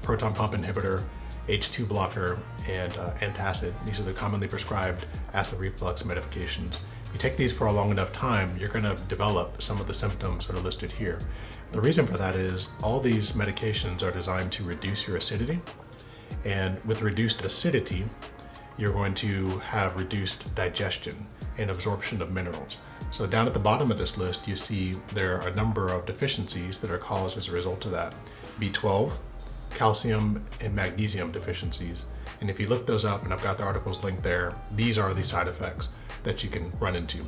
proton pump inhibitor, H2 blocker, and antacid. These are the commonly prescribed acid reflux medications. If you take these for a long enough time, you're going to develop some of the symptoms that are listed here. The reason for that is all these medications are designed to reduce your acidity, and with reduced acidity, you're going to have reduced digestion and absorption of minerals. So down at the bottom of this list, you see there are a number of deficiencies that are caused as a result of that. B12, calcium, and magnesium deficiencies. And if you look those up, and I've got the articles linked there, these are the side effects that you can run into.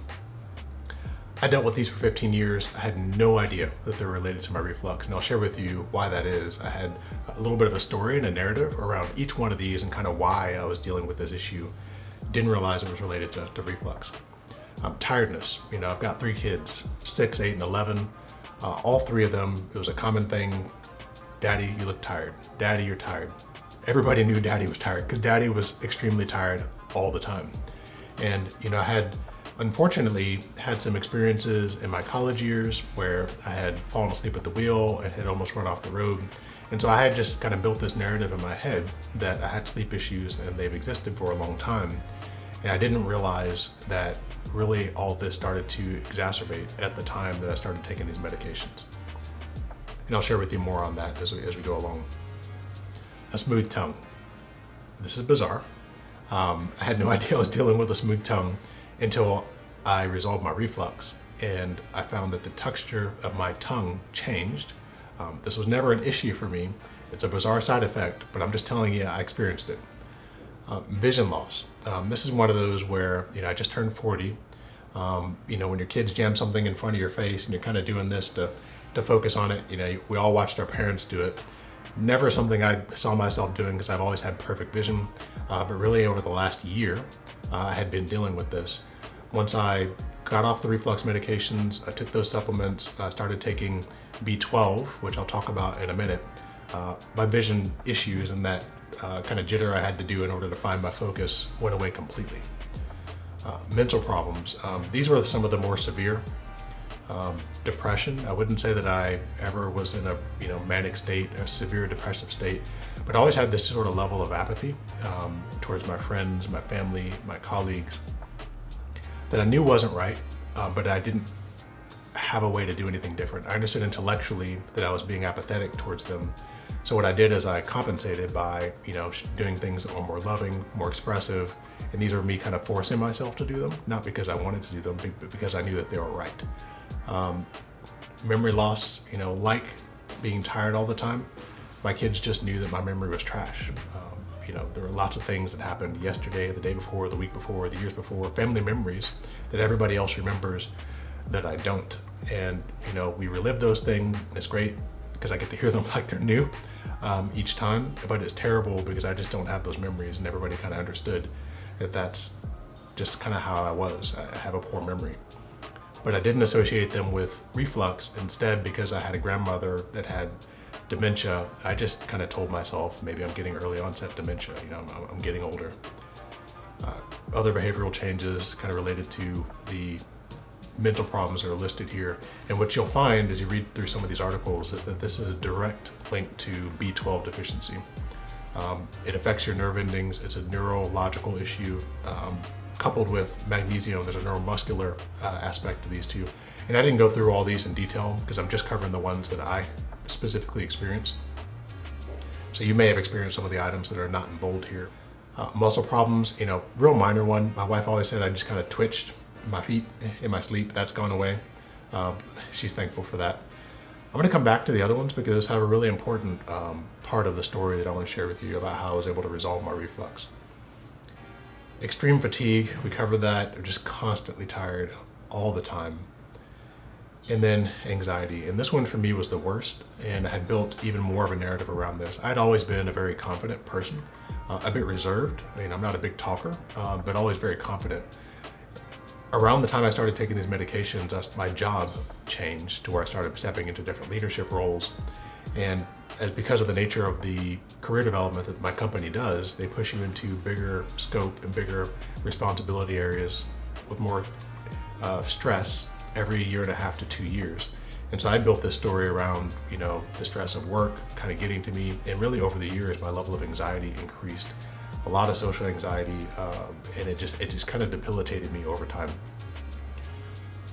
I dealt with these for 15 years. I had no idea that they're related to my reflux, and I'll share with you why that is. I had a little bit of a story and a narrative around each one of these and kind of why I was dealing with this issue. Didn't realize it was related to reflux. Tiredness. I've got 3 kids, 6, 8, and 11. All 3 of them, it was a common thing. Daddy, you look tired. Daddy, you're tired. Everybody knew Daddy was tired because Daddy was extremely tired all the time. And I had, unfortunately, had some experiences in my college years where I had fallen asleep at the wheel and had almost run off the road. And so I had just kind of built this narrative in my head that I had sleep issues and they've existed for a long time. And I didn't realize that really all this started to exacerbate at the time that I started taking these medications. And I'll share with you more on that as we go along. A smooth tongue. This is bizarre. I had no idea I was dealing with a smooth tongue until I resolved my reflux, and I found that the texture of my tongue changed. This was never an issue for me. It's a bizarre side effect, but I'm just telling you I experienced it. Vision loss. This is one of those where, I just turned 40. When your kids jam something in front of your face and you're kind of doing this to focus on it, we all watched our parents do it. Never something I saw myself doing because I've always had perfect vision, but really over the last year, I had been dealing with this. Once I got off the reflux medications, I took those supplements, I started taking B12, which I'll talk about in a minute. My vision issues and that kind of jitter I had to do in order to find my focus went away completely. Mental problems. These were some of the more severe. Depression. I wouldn't say that I ever was in a manic state, a severe depressive state, but I always had this sort of level of apathy towards my friends, my family, my colleagues that I knew wasn't right, but I didn't have a way to do anything different. I understood intellectually that I was being apathetic towards them. So what I did is I compensated by, doing things that were more loving, more expressive, and these were me kind of forcing myself to do them, not because I wanted to do them, but because I knew that they were right. Memory loss, like being tired all the time, my kids just knew that my memory was trash. There were lots of things that happened yesterday, the day before, the week before, the years before, family memories that everybody else remembers that I don't. And, we relive those things. It's great because I get to hear them like they're new each time, but it's terrible because I just don't have those memories, and everybody kind of understood that that's just kind of how I was. I have a poor memory. But I didn't associate them with reflux. Instead, because I had a grandmother that had dementia, I just kind of told myself maybe I'm getting early onset dementia, I'm getting older. Other behavioral changes kind of related to the mental problems that are listed here. And what you'll find as you read through some of these articles is that this is a direct link to B12 deficiency. It affects your nerve endings. It's a neurological issue. Coupled with magnesium, there's a neuromuscular aspect to these two. And I didn't go through all these in detail because I'm just covering the ones that I specifically experienced. So you may have experienced some of the items that are not in bold here. Muscle problems, real minor one. My wife always said I just kind of twitched my feet in my sleep. That's gone away. She's thankful for that. I'm going to come back to the other ones because I have a really important part of the story that I want to share with you about how I was able to resolve my reflux. Extreme fatigue, we covered that. I'm just constantly tired all the time. And then anxiety. And this one for me was the worst. And I had built even more of a narrative around this. I'd always been a very confident person, a bit reserved. I'm not a big talker, but always very confident. Around the time I started taking these medications, my job changed to where I started stepping into different leadership roles. And because of the nature of the career development that my company does, they push you into bigger scope and bigger responsibility areas with more stress every 1.5 to 2 years. And so I built this story around, the stress of work kind of getting to me. And really over the years, my level of anxiety increased, a lot of social anxiety, and it just kind of debilitated me over time.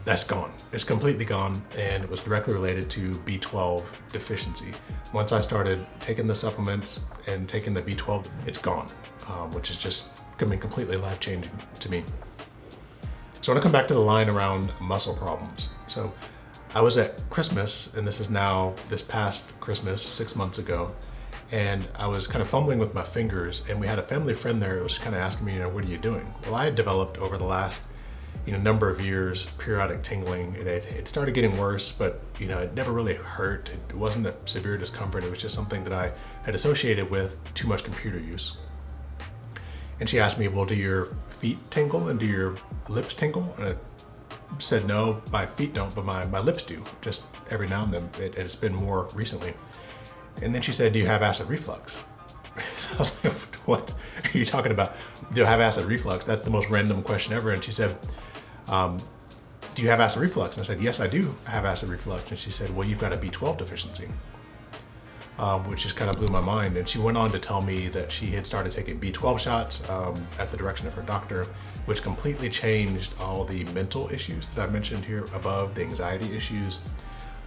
That's gone. It's completely gone, and it was directly related to B12 deficiency. Once I started taking the supplements and taking the B12, it's gone, which is just been completely life-changing to me. So I want to come back to the line around muscle problems. So I was at Christmas, and this is now this past Christmas, 6 months ago, and I was kind of fumbling with my fingers, and we had a family friend there who was kind of asking me, what are you doing? Well, I had developed over the last number of years periodic tingling, and it started getting worse, but it never really hurt. It wasn't a severe discomfort. It was just something that I had associated with too much computer use. And she asked me, well, do your feet tingle and do your lips tingle? And I said, no, my feet don't, but my lips do, just every now and then. It's been more recently. And then she said, do you have acid reflux? I was like, what are you talking about? Do I have acid reflux? That's the most random question ever. And she said, do you have acid reflux? And I said, yes, I do have acid reflux. And she said, well, you've got a B12 deficiency, which just kind of blew my mind. And she went on to tell me that she had started taking B12 shots at the direction of her doctor, which completely changed all the mental issues that I mentioned here above, the anxiety issues,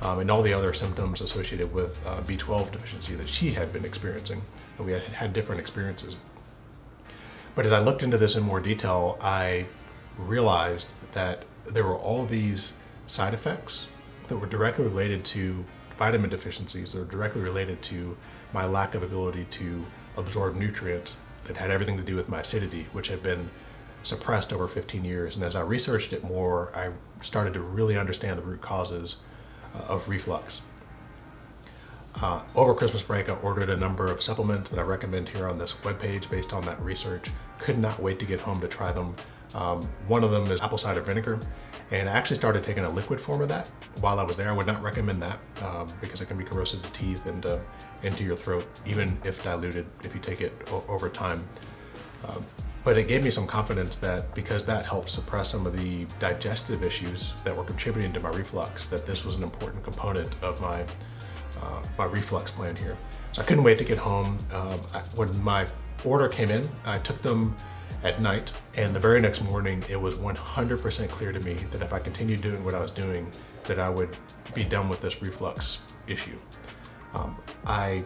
and all the other symptoms associated with B12 deficiency that she had been experiencing. And we had different experiences. But as I looked into this in more detail, I realized that there were all these side effects that were directly related to vitamin deficiencies, that were directly related to my lack of ability to absorb nutrients, that had everything to do with my acidity, which had been suppressed over 15 years. And as I researched it more, I started to really understand the root causes of reflux. Over Christmas break, I ordered a number of supplements that I recommend here on this webpage based on that research. Could not wait to get home to try them. One of them is apple cider vinegar, and I actually started taking a liquid form of that while I was there. I would not recommend that because it can be corrosive to teeth and into your throat, even if diluted, if you take it over time. But it gave me some confidence that because that helped suppress some of the digestive issues that were contributing to my reflux, that this was an important component of my reflux plan here. So I couldn't wait to get home. When my order came in, I took them at night, and the very next morning, it was 100% clear to me that if I continued doing what I was doing, that I would be done with this reflux issue. I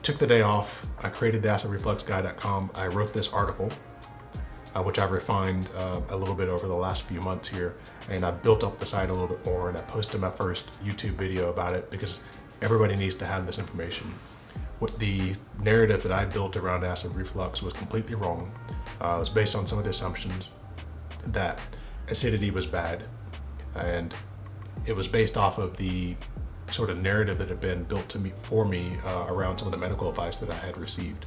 took the day off. I created the acidrefluxguy.com. I wrote this article, which I've refined a little bit over the last few months here, and I built up the site a little bit more, and I posted my first YouTube video about it because everybody needs to have this information. What the narrative that I built around acid reflux was completely wrong. It was based on some of the assumptions that acidity was bad, and it was based off of the sort of narrative that had been built for me around some of the medical advice that I had received.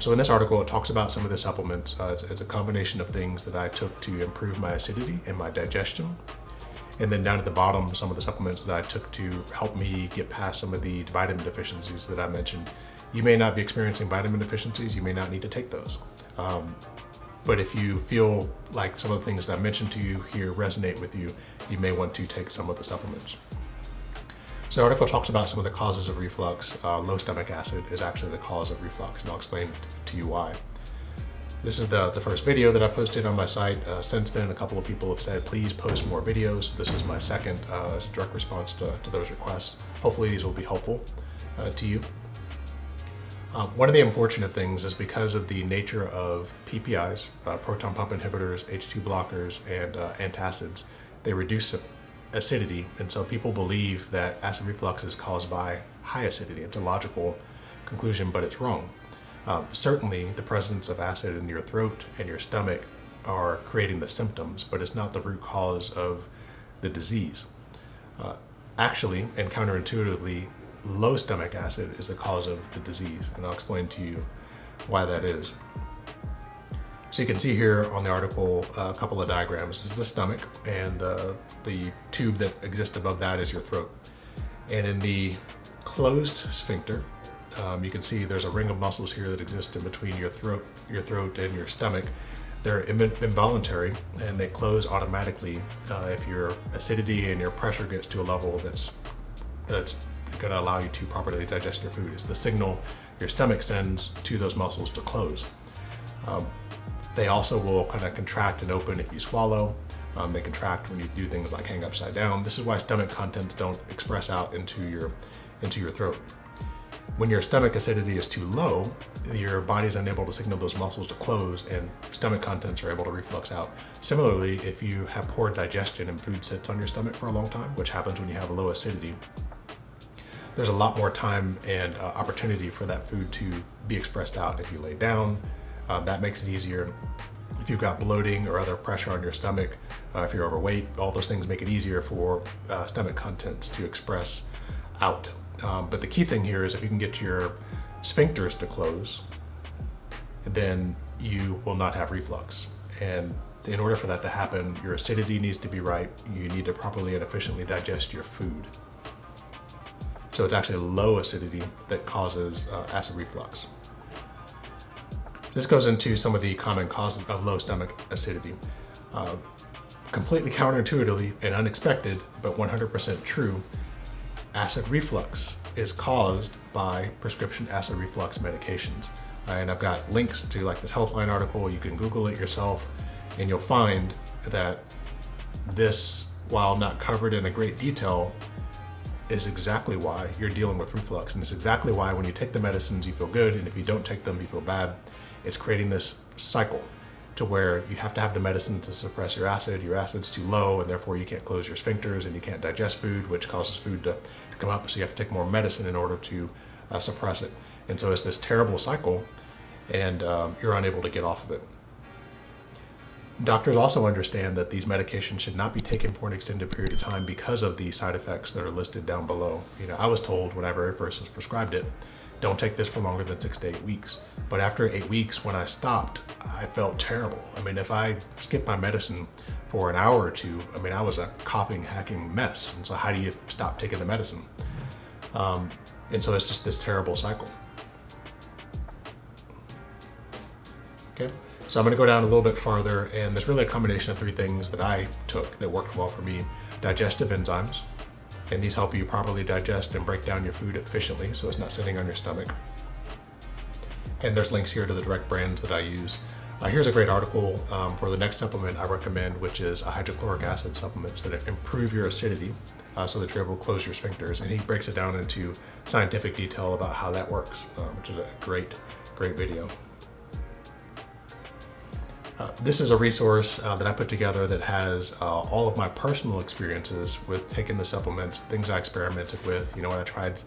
So in this article, it talks about some of the supplements. It's a combination of things that I took to improve my acidity and my digestion. And then down at the bottom, some of the supplements that I took to help me get past some of the vitamin deficiencies that I mentioned. You may not be experiencing vitamin deficiencies. You may not need to take those. But if you feel like some of the things that I mentioned to you here resonate with you, you may want to take some of the supplements. So the article talks about some of the causes of reflux. Low stomach acid is actually the cause of reflux, and I'll explain to you why. This is the first video that I posted on my site. Since then, a couple of people have said, please post more videos. This is my second as a direct response to those requests. Hopefully these will be helpful to you. One of the unfortunate things is because of the nature of PPIs, proton pump inhibitors, H2 blockers, and antacids, they reduce acidity, and so people believe that acid reflux is caused by high acidity. It's a logical conclusion, but it's wrong. Certainly, the presence of acid in your throat and your stomach are creating the symptoms, but it's not the root cause of the disease. Actually, and counterintuitively, low stomach acid is the cause of the disease, and I'll explain to you why that is. So you can see here on the article a couple of diagrams. This is the stomach, and the tube that exists above that is your throat. And in the closed sphincter, you can see there's a ring of muscles here that exist in between your throat and your stomach They're involuntary and they close automatically if your acidity and your pressure gets to a level that's going to allow you to properly digest your food. It's the signal your stomach sends to those muscles to close. They also will kind of contract and open if you swallow. They contract when you do things like hang upside down. This is why stomach contents don't express out into your throat. When your stomach acidity is too low, your body is unable to signal those muscles to close and stomach contents are able to reflux out. Similarly, if you have poor digestion and food sits on your stomach for a long time, which happens when you have low acidity, there's a lot more time and opportunity for that food to be expressed out. If you lay down, that makes it easier. If you've got bloating or other pressure on your stomach, if you're overweight, all those things make it easier for stomach contents to express out. But the key thing here is if you can get your sphincters to close, then you will not have reflux. And in order for that to happen, your acidity needs to be right. You need to properly and efficiently digest your food. So it's actually low acidity that causes acid reflux. This goes into some of the common causes of low stomach acidity. Completely counterintuitively and unexpected, but 100% true, acid reflux is caused by prescription acid reflux medications. And I've got links to like this Healthline article. You can Google it yourself and you'll find that this, while not covered in a great detail, is exactly why you're dealing with reflux. And it's exactly why when you take the medicines you feel good, and if you don't take them you feel bad. It's creating this cycle to where you have to have the medicine to suppress your acid's too low, and therefore you can't close your sphincters and you can't digest food, which causes food to come up, so you have to take more medicine in order to suppress it. And so it's this terrible cycle, and you're unable to get off of it. Doctors also understand that these medications should not be taken for an extended period of time because of the side effects that are listed down below. You know, I was told when I very first was prescribed it, don't take this for longer than 6 to 8 weeks. But after 8 weeks, when I stopped, I felt terrible. I mean, if I skipped my medicine for an hour or two, I mean, I was a coughing, hacking mess. And so how do you stop taking the medicine? And so it's just this terrible cycle. Okay. So I'm going to go down a little bit farther, and there's really a combination of 3 things that I took that worked well for me. Digestive enzymes, and these help you properly digest and break down your food efficiently so it's not sitting on your stomach. And there's links here to the direct brands that I use. Here's a great article for the next supplement I recommend, which is a hydrochloric acid supplements that improve your acidity so that you're able to close your sphincters. And he breaks it down into scientific detail about how that works, which is a great video. This is a resource that I put together that has all of my personal experiences with taking the supplements, things I experimented with. You know, when I tried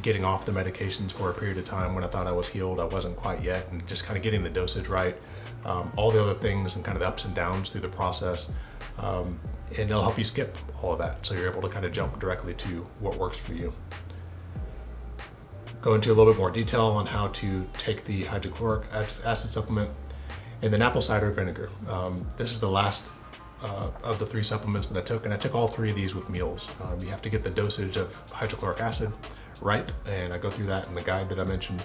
getting off the medications for a period of time when I thought I was healed, I wasn't quite yet, and just kind of getting the dosage right, all the other things and kind of the ups and downs through the process. And it'll help you skip all of that, so you're able to kind of jump directly to what works for you. Go into a little bit more detail on how to take the hydrochloric acid supplement. And then apple cider vinegar. This is the last of the 3 supplements that I took, and I took all 3 of these with meals. You have to get the dosage of hydrochloric acid right, and I go through that in the guide that I mentioned.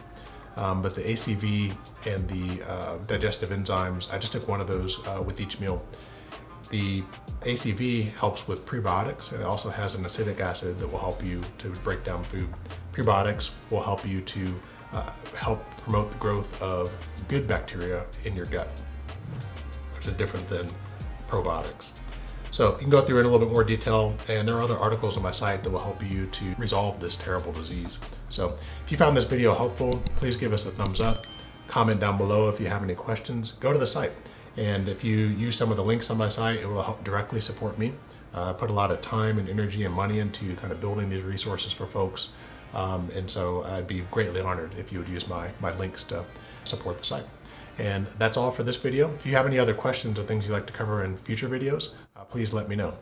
But the ACV and the digestive enzymes, I just took one of those with each meal. The ACV helps with prebiotics, and it also has an acidic acid that will help you to break down food. Prebiotics will help you to help promote the growth of good bacteria in your gut, which is different than probiotics. So you can go through it in a little bit more detail, and there are other articles on my site that will help you to resolve this terrible disease. So if you found this video helpful, please give us a thumbs up, comment down below if you have any questions, go to the site. And if you use some of the links on my site, it will help directly support me. I put a lot of time and energy and money into kind of building these resources for folks. And so I'd be greatly honored if you would use my links to support the site. And that's all for this video. If you have any other questions or things you'd like to cover in future videos, please let me know.